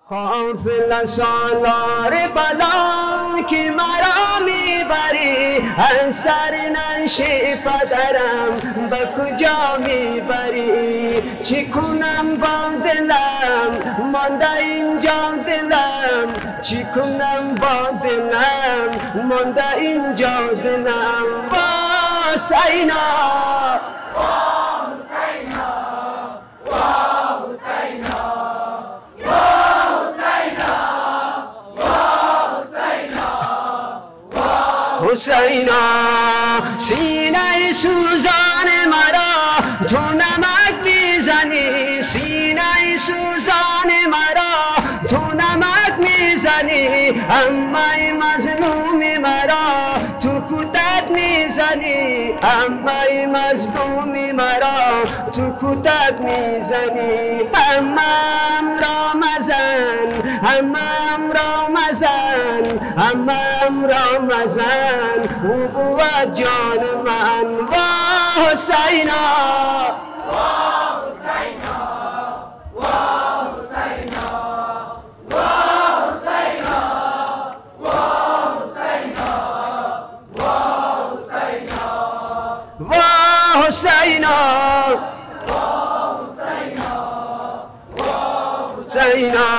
قافل سالار بلا که مرا میبری از سر نشه پدرم به کجا میبری چی کنم با دلم مانده اینجا دلم چی کنم با دلم مانده اینجا دلم واسینا حسینا سینه سوزان مرا تو نمک میزنی سینه سوزان مرا تو نمک میزنی امای مظلوم مرا تو کتک میزنی امای مظلوم مرا تو کتک میزنی امام را مزن امام را مزن امام را مزن او بود جان من وا حسینا حسینا حسینا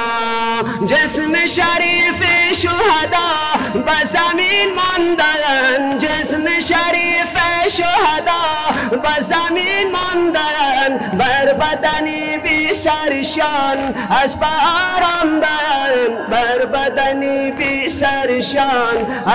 جسم شریف شهدا به زمین ماندن جسم شریف شهدا به زمین ماندن بر بدنی بی سرشان از بهار آمدن بر بدنی بی سرشان